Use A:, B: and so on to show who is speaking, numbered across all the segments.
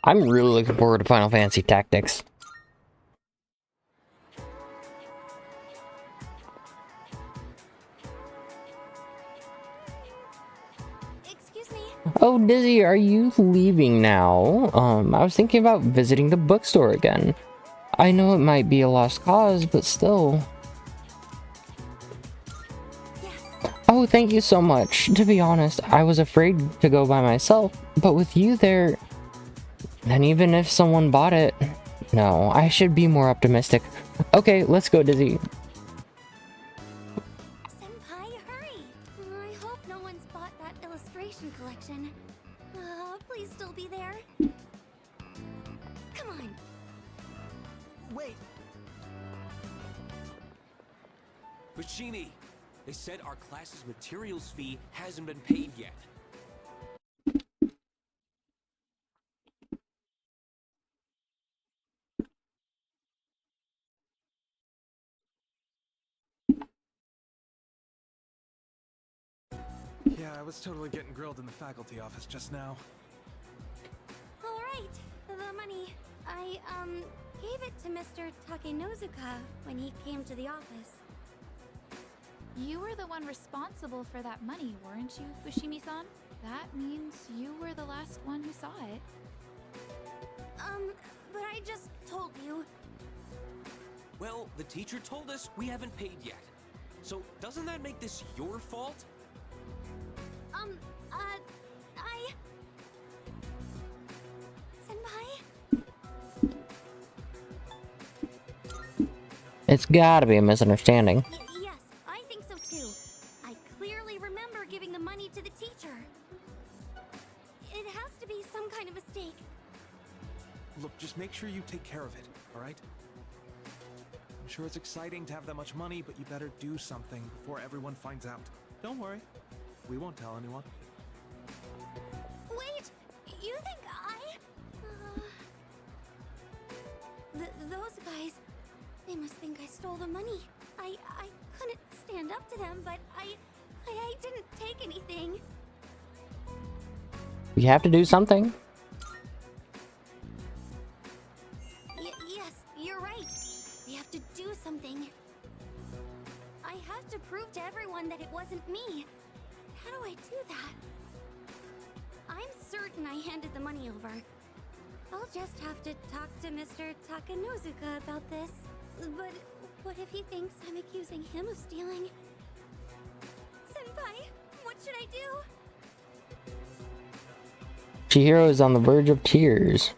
A: I'm really looking forward to Final Fantasy Tactics.
B: Excuse me.
A: Oh, Dizzy, are you leaving now? I was thinking about visiting the bookstore again. I know it might be a lost cause, but still.
B: Yes.
A: Oh, thank you so much. To be honest, I was afraid to go by myself, but with you there, then even if someone bought it, no, I should be more optimistic. Okay, let's go, Dizzy.
B: Senpai, hurry! I hope no one's bought that illustration collection. Please still be there. Come on.
C: Wait! Fushimi! They said our class's materials fee hasn't been paid yet.
D: Yeah, I was totally getting grilled in the faculty office just now.
B: Alright, the money. I, gave it to Mr. Takenozuka when he came to the office.
E: You were the one responsible for that money, weren't you, Fushimi-san? That means you were the last one who saw it.
B: But I just told you.
C: Well, the teacher told us we haven't paid yet. So doesn't that make this your fault?
B: Senpai?
A: It's gotta be a misunderstanding.
B: Yes, I think so too. I clearly remember giving the money to the teacher. It has to be some kind of mistake.
D: Look, just make sure you take care of it, alright? I'm sure it's exciting to have that much money, but you better do something before everyone finds out. Don't worry. We won't tell anyone.
B: Wait! You think those guys... They must think I stole the money. I couldn't stand up to them, but I didn't take anything.
A: You have to do something.
B: Yes, you're right. We have to do something. I have to prove to everyone that it wasn't me. How do I do that? I'm certain I handed the money over. I'll just have to talk to Mr. Takenozuka about this. But what if he thinks I'm accusing him of stealing? Senpai, what should I do?
A: Chihiro is on the verge of tears.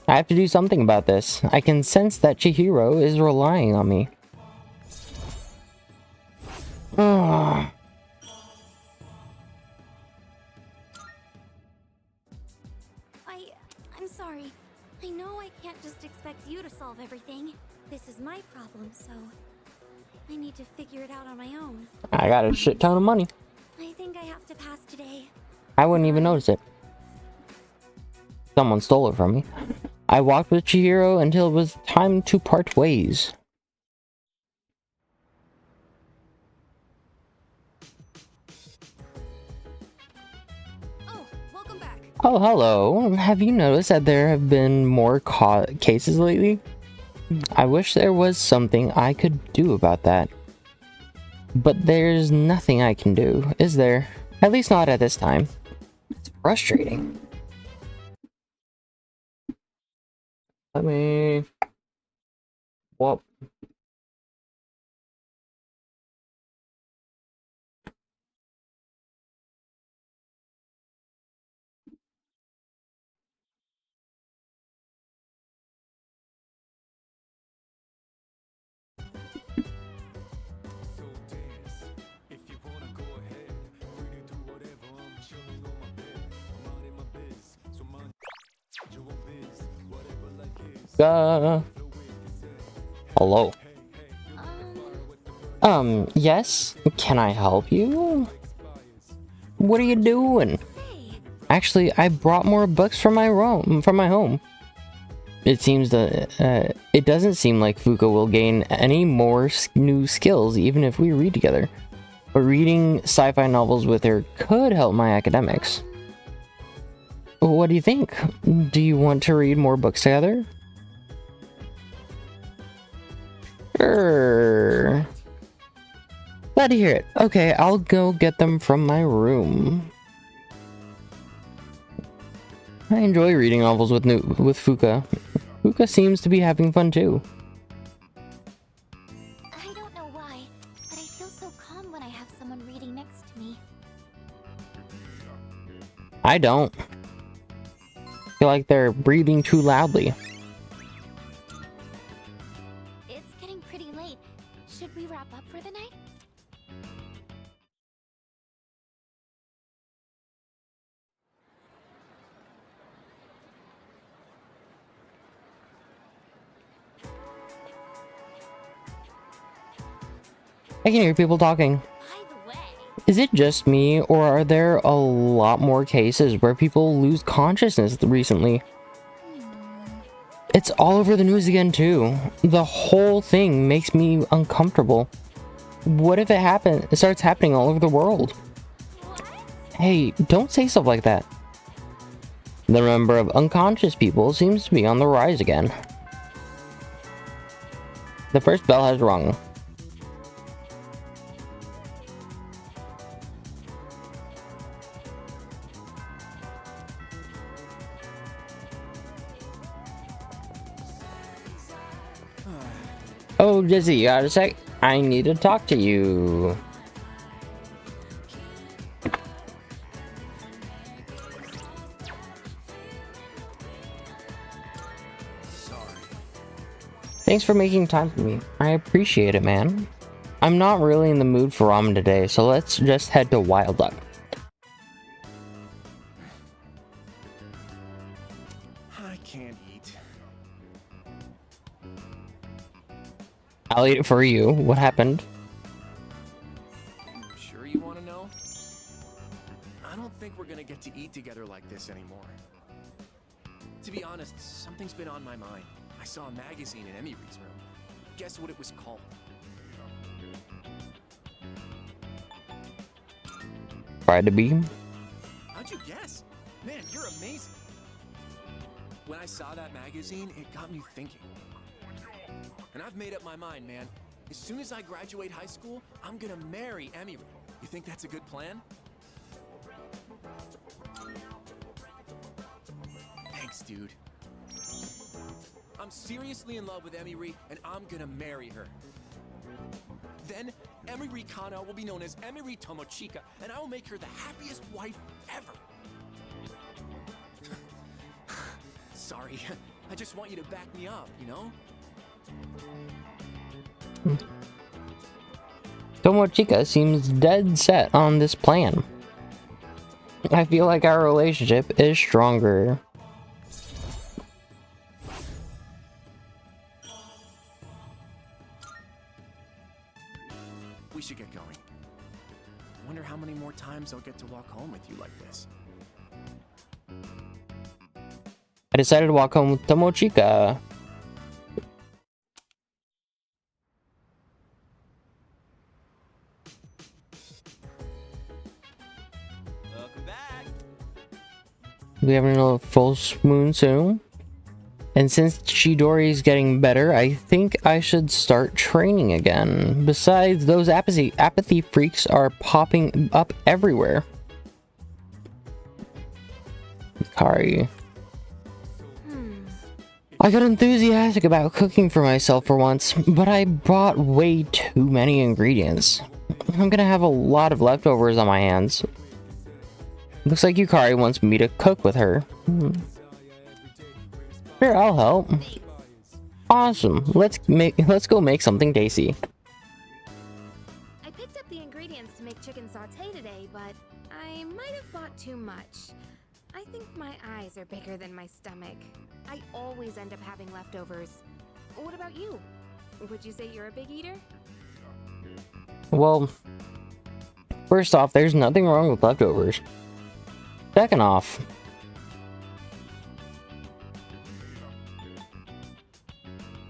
A: I have to do something about this. I can sense that Chihiro is relying on me. Ugh.
B: I'm sorry. I know I can't just expect you to solve everything. This is my problem, so I need to figure it out on my own.
A: I got a shit ton of money.
B: I think I have to pass today.
A: I wouldn't even notice it. Someone stole it from me. I walked with Chihiro until it was time to part ways.
B: Oh, welcome back.
A: Oh, hello. Have you noticed that there have been more cases lately? I wish there was something I could do about that. But there's nothing I can do, is there? At least not at this time. It's frustrating. Let me... Well... Hello. Yes? Can I help you? What are you doing?
B: Hey,
A: Actually, I brought more books from my home. It seems that it doesn't seem like Fuka will gain any more new skills even if we read together. But reading sci-fi novels with her could help my academics. What do you think? Do you want to read more books together? Sure. Glad to hear it. Okay, I'll go get them from my room. I enjoy reading novels with Fuka. Fuka seems to be having fun too.
B: I don't know why, but I feel so calm when I have someone reading next to me.
A: I don't. Feel like they're breathing too loudly.
B: It's getting pretty late. Should we wrap up for the night?
A: I can hear people talking.
B: By the way,
A: Is it just me, or are there a lot more cases where people lose consciousness recently? It's all over the news again too. The whole thing makes me uncomfortable. What if it starts happening all over the world? Hey, don't say stuff like that. The number of unconscious people seems to be on the rise again. The first bell has rung. Oh, Jesse, you got a sec? I need to talk to you. Thanks for making time for me. I appreciate it, man. I'm not really in the mood for ramen today, so let's just head to Wild Duck.
D: I can't eat.
A: I'll eat it for you. What happened?
F: Sure you want to know? I don't think we're gonna get to eat together like this anymore. To be honest, something's been on my mind. I saw a magazine in Emiry's room. Guess what it was called?
A: Try to be.
F: How'd you guess? Man, you're amazing. When I saw that magazine, it got me thinking. And I've made up my mind, man. As soon as I graduate high school, I'm gonna marry Emiry. You think that's a good plan? Thanks, dude. I'm seriously in love with Emiry, and I'm gonna marry her. Then, Emiry Kana will be known as Emiry Tomochika, and I will make her the happiest wife ever. Sorry, I just want you to back me up, you know?
A: Tomochika seems dead set on this plan. I feel like our relationship is stronger.
F: We should get going. I wonder how many more times I'll get to walk home with you like this.
A: I decided to walk home with Tomochika.
C: Welcome back.
A: We have another full moon soon. And since Chidori's getting better, I think I should start training again. Besides, those apathy freaks are popping up everywhere. Kari. I got enthusiastic about cooking for myself for once, but I brought way too many ingredients. I'm gonna have a lot of leftovers on my hands. Looks like Yukari wants me to cook with her. Sure, I'll help. Awesome. Let's go make something tasty.
G: I picked up the ingredients to make chicken sauté today, but I might have bought too much. I think my eyes are bigger than my stomach. I always end up having leftovers. What about you? Would you say you're a big eater?
A: Well, first off, there's nothing wrong with leftovers. Second off,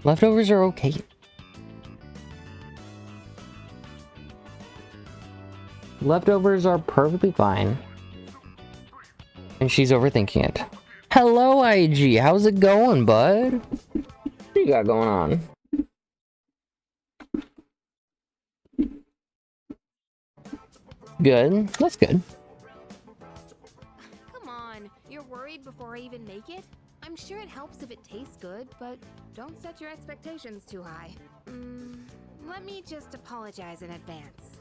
A: leftovers are okay. Leftovers are perfectly fine. And she's overthinking it. Hello, IG. How's it going, bud? What you got going on? Good. That's good.
G: Come on, you're worried before I even make it? I'm sure it helps if it tastes good, but don't set your expectations too high. Let me just apologize in advance.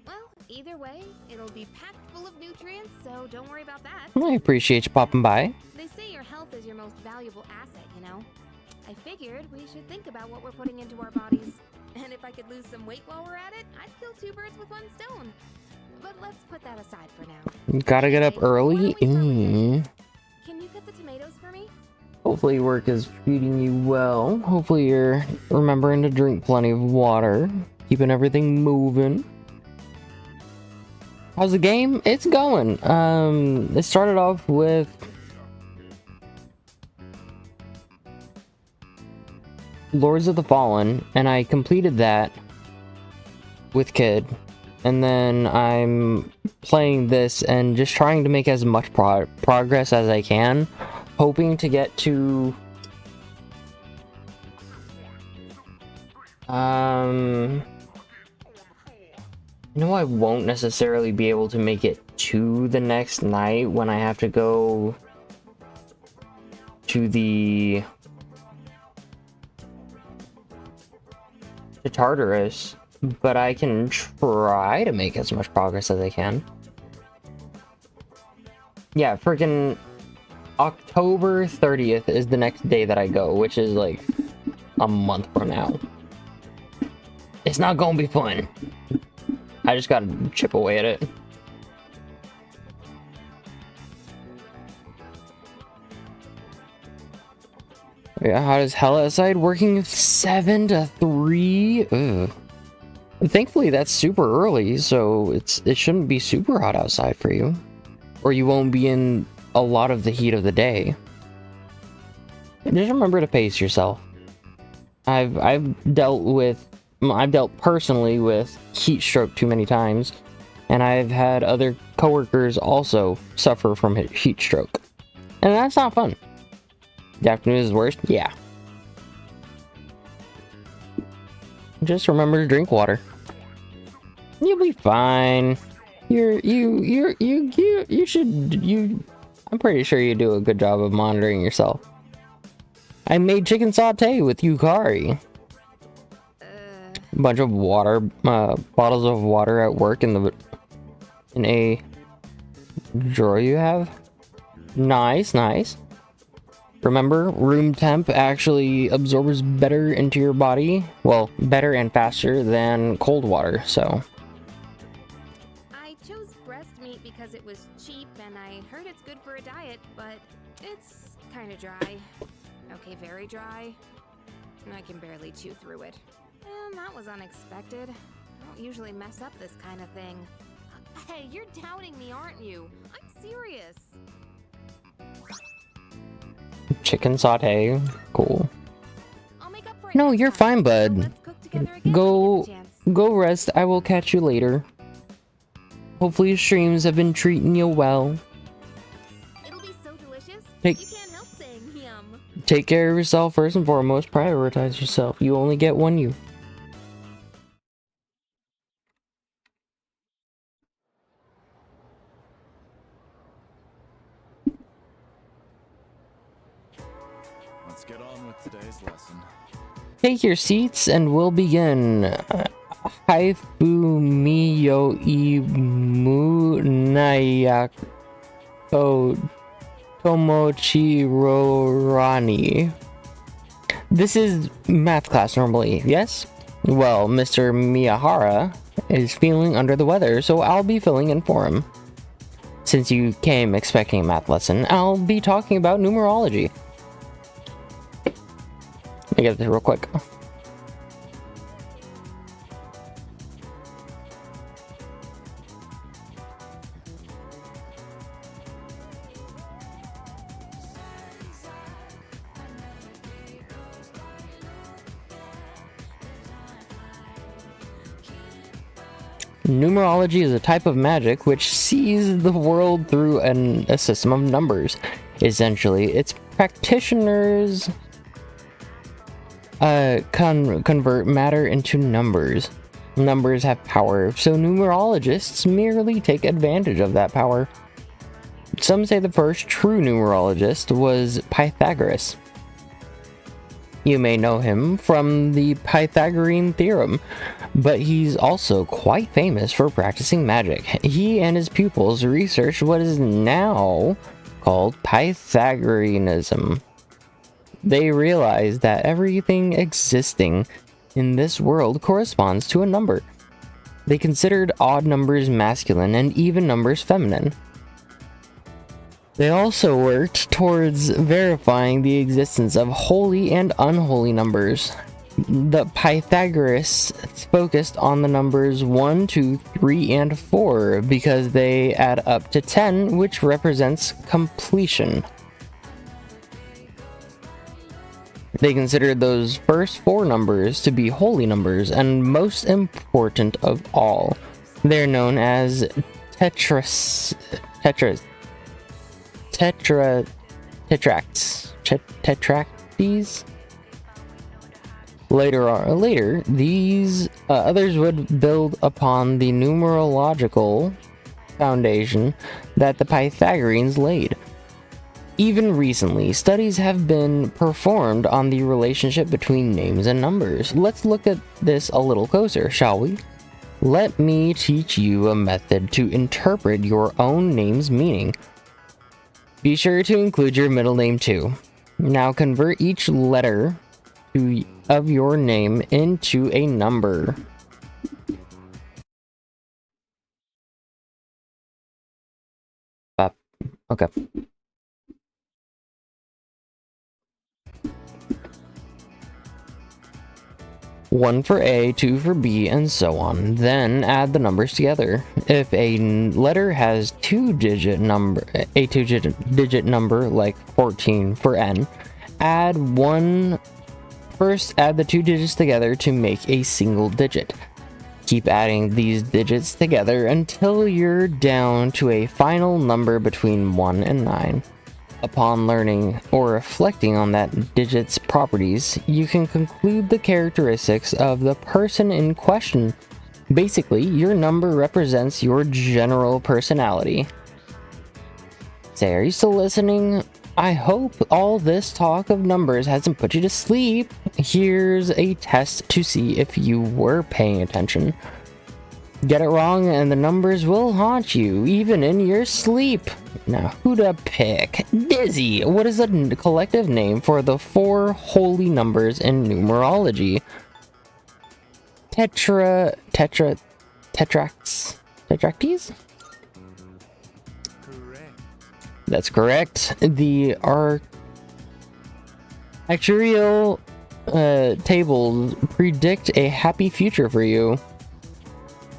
G: Well, either way, it'll be packed full of nutrients, so don't worry about that.
A: I appreciate you popping by.
G: They say your health is your most valuable asset, you know? I figured we should think about what we're putting into our bodies. And if I could lose some weight while we're at it, I'd kill 2 birds with 1 stone. But let's put that aside for now.
A: Gotta get up
G: Anyway,
A: early.
G: why don't we start with this? Can you cut the tomatoes for me?
A: Hopefully work is treating you well. Hopefully you're remembering to drink plenty of water. Keeping everything moving. How's the game? It's going. It started off with Lords of the Fallen, and I completed that with Kid. And then I'm playing this and just trying to make as much progress as I can, hoping to get to no, I won't necessarily be able to make it to the next night when I have to go to Tartarus, but I can try to make as much progress as I can. Yeah, freaking October 30th is the next day that I go, which is like a month from now. It's not gonna be fun. I just gotta chip away at it. Yeah, how does hell outside? Working 7 to 3? Ugh. Thankfully, that's super early, so it shouldn't be super hot outside for you. Or you won't be in a lot of the heat of the day. Just remember to pace yourself. I've dealt personally with heat stroke too many times, and I've had other coworkers also suffer from heat stroke. And that's not fun. The afternoon is worse? Yeah. Just remember to drink water. You'll be fine. I'm pretty sure you do a good job of monitoring yourself. I made chicken satay with Yukari. Bunch of water, bottles of water at work in a drawer you have. Nice, nice. Remember, room temp actually absorbs better into your body. Well, better and faster than cold water, so.
G: I chose breast meat because it was cheap and I heard it's good for a diet, but it's kind of dry. Okay, very dry. And I can barely chew through it. And that was unexpected. I don't usually mess up this kind of thing. Hey, you're doubting me, aren't you? I'm serious.
A: Chicken satay, cool.
G: I'll make up for it
A: No,
G: next
A: you're
G: time.
A: fine,
G: So
A: bud.
G: let's cook together again when we
A: Go
G: get the chance.
A: go rest. I will catch you later. Hopefully your streams have been treating you well.
G: It'll be so delicious.
A: Take-
G: You can't help saying yum.
A: Take care of yourself first and foremost. Prioritize yourself. You only get one you.
H: Let's get on with today's lesson.
A: Take your seats and we'll begin. Haifu miyo imu nayako tomochiro rani. This is math class normally, yes? Well, Mr. Miyahara is feeling under the weather, so I'll be filling in for him. Since you came expecting a math lesson, I'll be talking about numerology. Let me get this real quick. Numerology is a type of magic which sees the world through a system of numbers. Essentially, its practitioners convert matter into numbers. Numbers have power, so numerologists merely take advantage of that power. Some say the first true numerologist was Pythagoras. You may know him from the Pythagorean theorem, but he's also quite famous for practicing magic. He and his pupils researched what is now called Pythagoreanism. They realized that everything existing in this world corresponds to a number. They considered odd numbers masculine and even numbers feminine. They also worked towards verifying the existence of holy and unholy numbers. The Pythagoras focused on the numbers 1, 2, 3, and 4 because they add up to 10, which represents completion. They considered those first 4 numbers to be holy numbers and most important of all. They're known as tetracts. Later, these others would build upon the numerological foundation that the Pythagoreans laid. Even recently, studies have been performed on the relationship between names and numbers. Let's look at this a little closer, shall we? Let me teach you a method to interpret your own name's meaning. Be sure to include your middle name too. Now convert each letter of your name into a number. Okay. One for A, 2 for B, and so on. Then add the numbers together. If a letter has a two-digit number like 14 for N, first add the 2 digits together to make a single digit. Keep adding these digits together until you're down to a final number between 1 and 9. Upon learning or reflecting on that digit's properties, you can conclude the characteristics of the person in question. Basically, your number represents your general personality. Say, are you still listening? I hope all this talk of numbers hasn't put you to sleep. Here's a test to see if you were paying attention. Get it wrong and the numbers will haunt you, even in your sleep. Now, who to pick? Dizzy! What is the collective name for the 4 holy numbers in numerology? Tetractes?
F: Correct.
A: That's correct. The actuarial tables predict a happy future for you.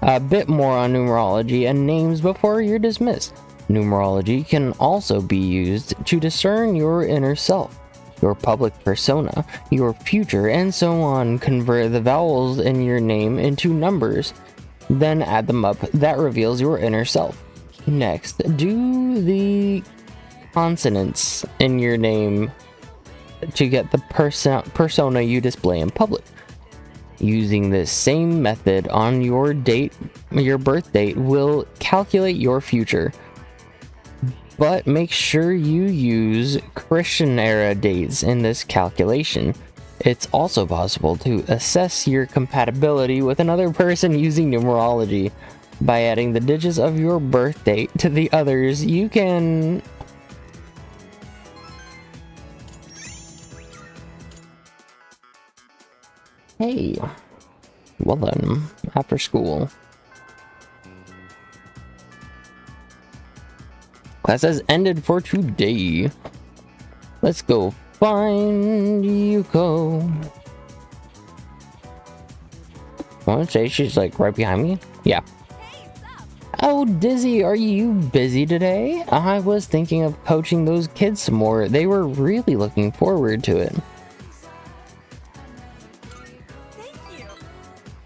A: A bit more on numerology and names before you're dismissed. Numerology can also be used to discern your inner self, your public persona, your future, and so on. Convert the vowels in your name into numbers, then add them up. That reveals your inner self. Next, do the consonants in your name to get the persona you display in public. Using this same method on your birth date will calculate your future. But make sure you use Christian era dates in this calculation. It's also possible to assess your compatibility with another person using numerology. By adding the digits of your birth date to the others, you can... Hey, well then, after school. Class has ended for today. Let's go find Yuko. I want to say she's like right behind me. Yeah. Oh, Dizzy, are you busy today? I was thinking of coaching those kids some more. They were really looking forward to it.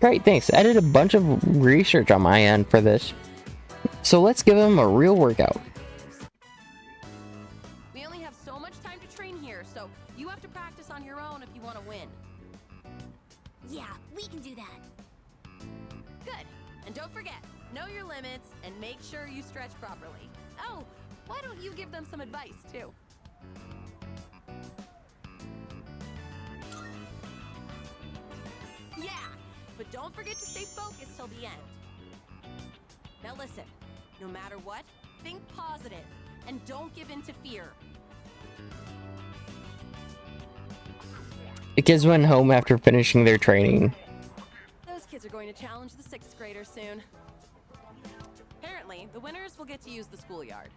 A: Great, thanks. I did a bunch of research on my end for this. So let's give him a real workout.
I: We only have so much time to train here, so you have to practice on your own if you want to win.
B: Yeah, we can do that.
I: Good. And don't forget, know your limits and make sure you stretch properly. Oh, why don't you give them some advice, too? Yeah, but don't forget to stay focused till the end. Now listen, no matter what, think positive and don't give in to fear.
A: The kids went home after finishing their training.
I: Those kids are going to challenge the 6th graders soon. Apparently, the winners will get to use the schoolyard.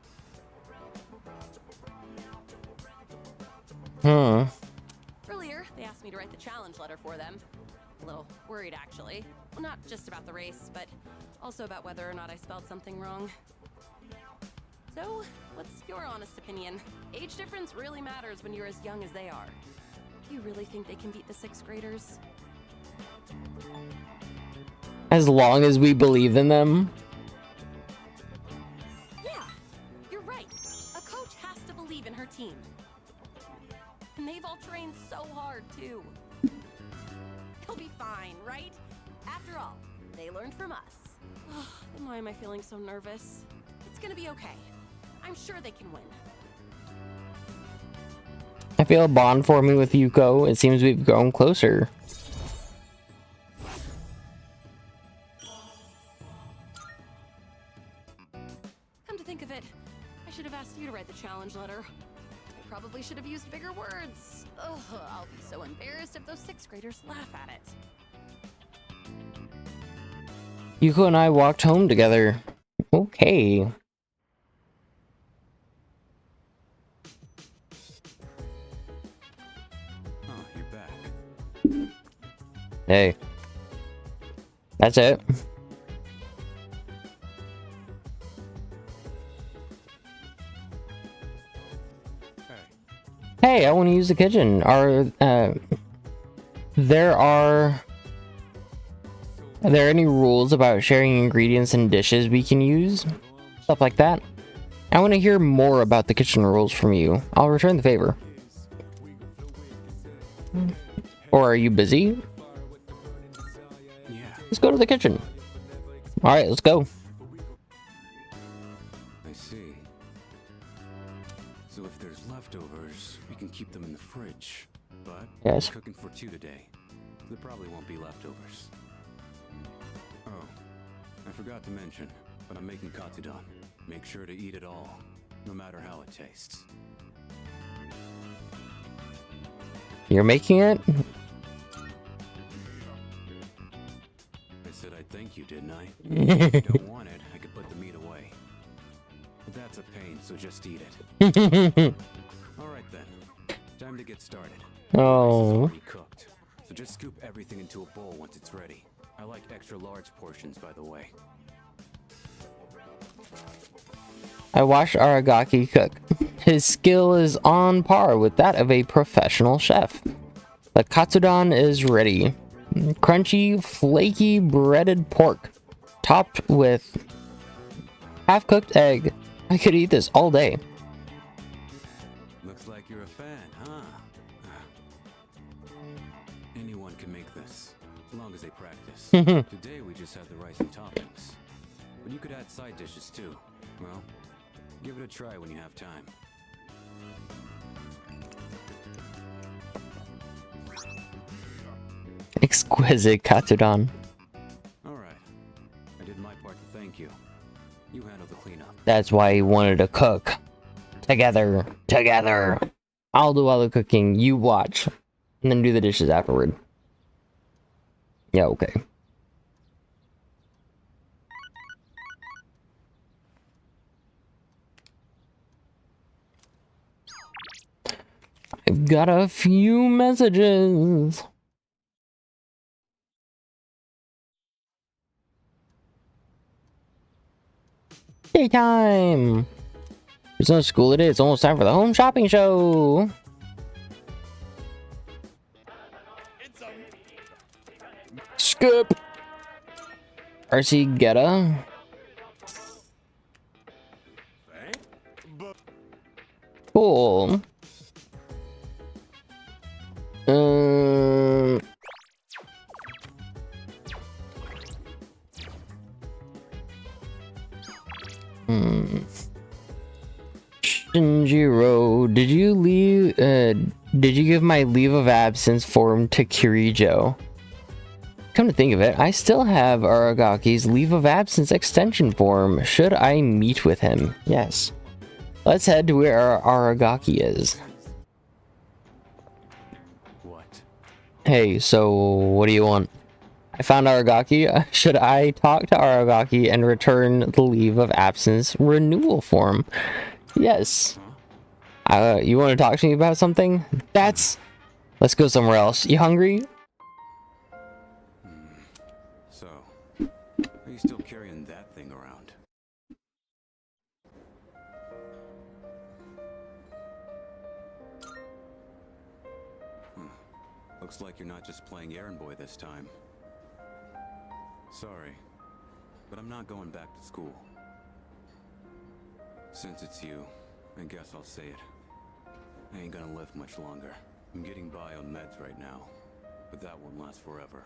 I: Earlier, they asked me to write the challenge letter for them. A little worried, actually. Well, not just about the race, but also about whether or not I spelled something wrong. So, what's your honest opinion? Age difference really matters when you're as young as they are. Do you really think they can beat the 6th graders?
A: As long as we believe in them.
I: Yeah, you're right. A coach has to believe in her team. And they've all trained so hard, too. They'll be fine, right? After all, they learned from us. Then why am I feeling so nervous? It's gonna be okay. I'm sure they can win.
A: I feel a bond forming with Yuko. It seems we've grown closer.
I: Come to think of it, I should have asked you to write the challenge letter. I probably should have used bigger words. Ugh, I'll be so embarrassed if those 6th graders laugh at it.
A: Yuko and I walked home together. Okay.
H: Oh, you're back.
A: Hey. That's it. Hey, I want to use the kitchen. Are there any rules about sharing ingredients and dishes we can use? Stuff like that? I want to hear more about the kitchen rules from you. I'll return the favor. Or are you busy?
H: Yeah.
A: Let's go to the kitchen. Alright, let's go.
H: I see. So if there's leftovers, we can keep them in the fridge. But
A: Yes.
H: we're cooking for 2 today. There probably won't be leftovers. Oh, I forgot to mention, but I'm making katsudon. Make sure to eat it all, no matter how it tastes.
A: You're making it?
H: I said I'd thank you, didn't I? If you don't want it, I could put the meat away. But that's a pain, so just eat it. Alright then. Time to get started. The rice is
A: Oh.
H: already cooked, so just scoop everything into a bowl once it's ready. I like extra large portions, by the way.
A: I watched Aragaki cook. His skill is on par with that of a professional chef. The katsudon is ready. Crunchy, flaky breaded pork, topped with half-cooked egg. I could eat this all day.
H: Looks like you're a fan, huh? Anyone can make this, as long as they practice. Today we just had the rice and toppings. But you could add side dishes too. Well, give it a try when you have time.
A: Exquisite katsudon.
H: Alright. I did my part to thank you. You handle the cleanup.
A: That's why he wanted to cook. Together. Together. I'll do all the cooking, you watch. And then do the dishes afterward. Yeah, okay. I've got a few messages. Daytime! There's no school today, it's almost time for the home shopping show! Skip! RC Geta. Cool. Shinjiro, did you leave? Did you give my leave of absence form to Kirijo? Come to think of it, I still have Aragaki's leave of absence extension form. Should I meet with him? Yes. Let's head to where Aragaki is.
H: What?
A: Hey, so what do you want? I found Aragaki. Should I talk to Aragaki and return the leave of absence renewal form? Yes. You want to talk to me about something? Let's go somewhere else. You hungry?
H: So, are you still carrying that thing around? Looks like you're not just playing errand boy this time. Sorry, but I'm not going back to school. Since it's you, I guess I'll say it. I ain't gonna live much longer. I'm getting by on meds right now, but that won't last forever.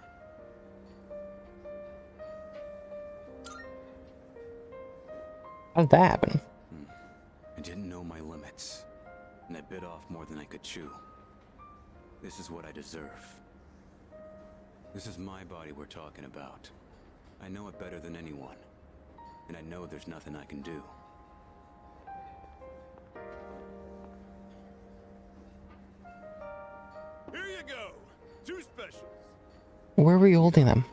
A: How'd that happen?
H: I didn't know my limits, and I bit off more than I could chew. This is what I deserve. This is my body we're talking about. I know it better than anyone, and I know there's nothing I can do.
J: Here you go. 2 specials.
A: Where were you holding them?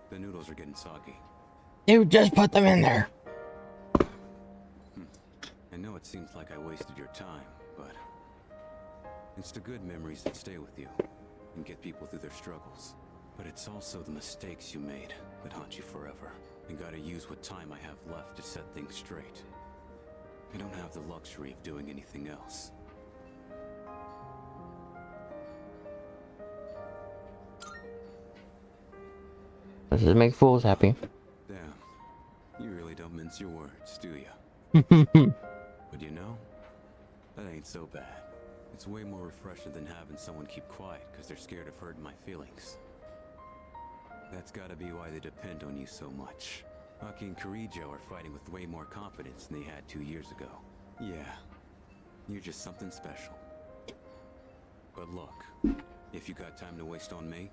H: The noodles are getting soggy.
A: You just put them in there.
H: I know it seems like I wasted your time, but it's the good memories that stay with you and get people through their struggles. But it's also the mistakes you made that haunt you forever. You gotta use what time I have left to set things straight. I don't have the luxury of doing anything else.
A: Does it make fools happy?
H: Damn, you really don't mince your words, do you? But you know, that ain't so bad. It's way more refreshing than having someone keep quiet because they're scared of hurting my feelings. That's gotta be why they depend on you so much. Aki and Kirijo are fighting with way more confidence than they had 2 years ago. Yeah, you're just something special. But look, if you got time to waste on me,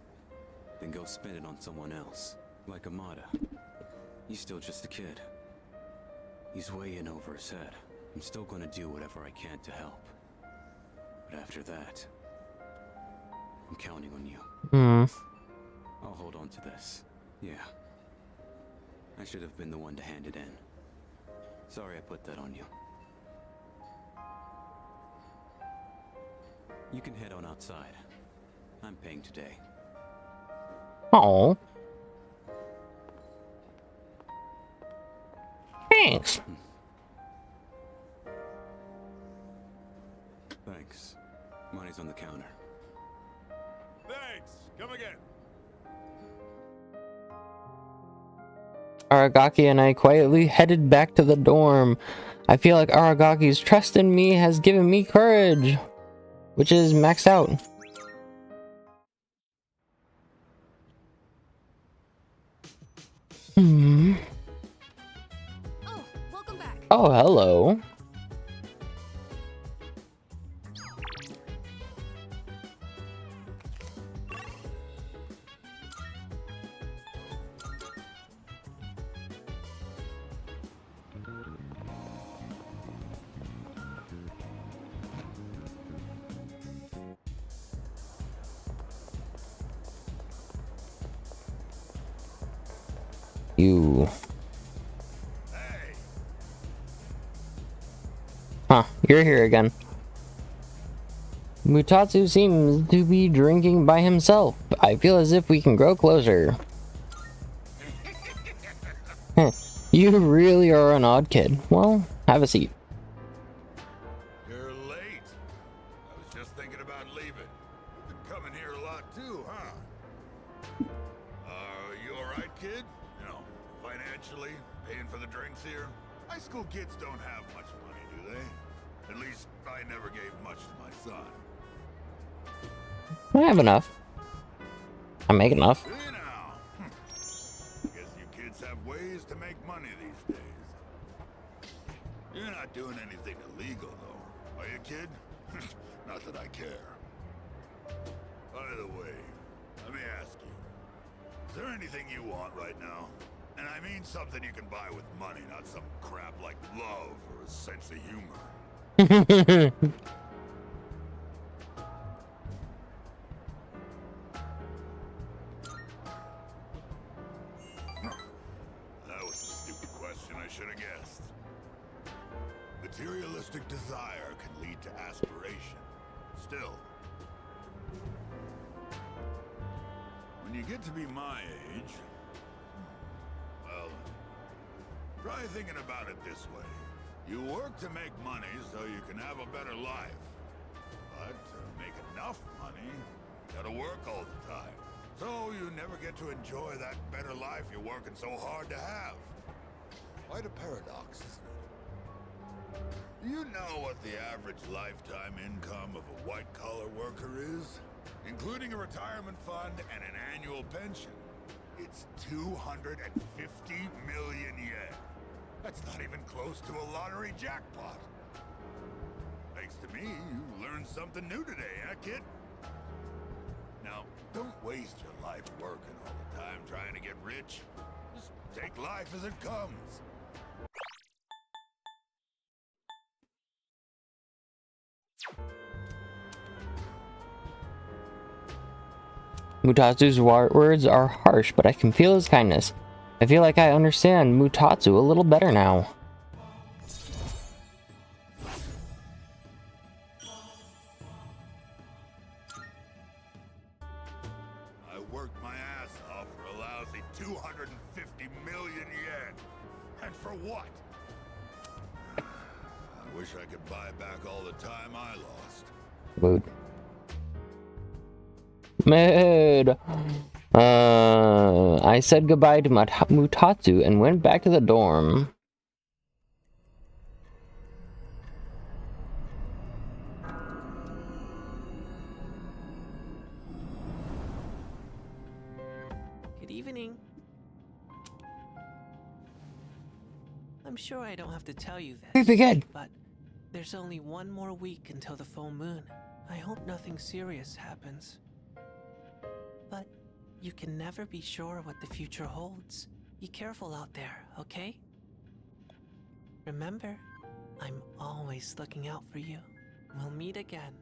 H: then go spend it on someone else. Like Amada. He's still just a kid. He's way in over his head. I'm still gonna do whatever I can to help. But after that, I'm counting on you. I'll hold on to this. Yeah. I should have been the one to hand it in. Sorry I put that on you. You can head on outside. I'm paying today.
A: Oh. Thanks.
H: Thanks. Money's on the counter.
J: Thanks. Come again.
A: Aragaki and I quietly headed back to the dorm. I feel like Aragaki's trust in me has given me courage, which is maxed out.
B: Oh, welcome back.
A: Oh, hello. You. Huh, you're here again. Mutatsu seems to be drinking by himself. I feel as if we can grow closer. You really are an odd kid. Well, have a seat.
J: You're late. I was just thinking about leaving. You've been coming here a lot too, huh? You alright, kid? You know, financially, paying for the drinks here? High school kids don't have much money, do they? At least, I never gave much to my son.
A: I have enough. I make enough.
J: See now. Guess you kids have ways to make money these days. You're not doing anything illegal, though. Are you, kid? Not that I care. By the way, let me ask you. Is there anything you want right now? And I mean something you can buy with money, not some crap like love or a sense of humor. That was a stupid question I should have guessed. Materialistic desire can lead to aspiration. Still, when you get to be my age, well, try thinking about it this way. You work to make money so you can have a better life. But to make enough money, you gotta work all the time. So you never get to enjoy that better life you're working so hard to have. Quite a paradox, isn't it? Do you know what the average lifetime income of a white-collar worker is? Including a retirement fund and an annual pension. It's 250 million yen. That's not even close to a lottery jackpot. Thanks to me, you learned something new today, huh, kid? Now, don't waste your life working all the time trying to get rich. Just take life as it comes.
A: Mutatsu's words are harsh, but I can feel his kindness. I feel like I understand Mutatsu a little better now.
J: I worked my ass off for a lousy 250 million yen. And for what? I wish I could buy back all the time I lost.
A: Mood. Mood. I said goodbye to Mutatsu and went back to the dorm.
K: Good evening. I'm sure I don't have to tell you this,
A: Creepy kid.
K: but there's only one more week until the full moon. I hope nothing serious happens. But you can never be sure what the future holds. Be careful out there, okay? Remember, I'm always looking out for you. We'll meet again.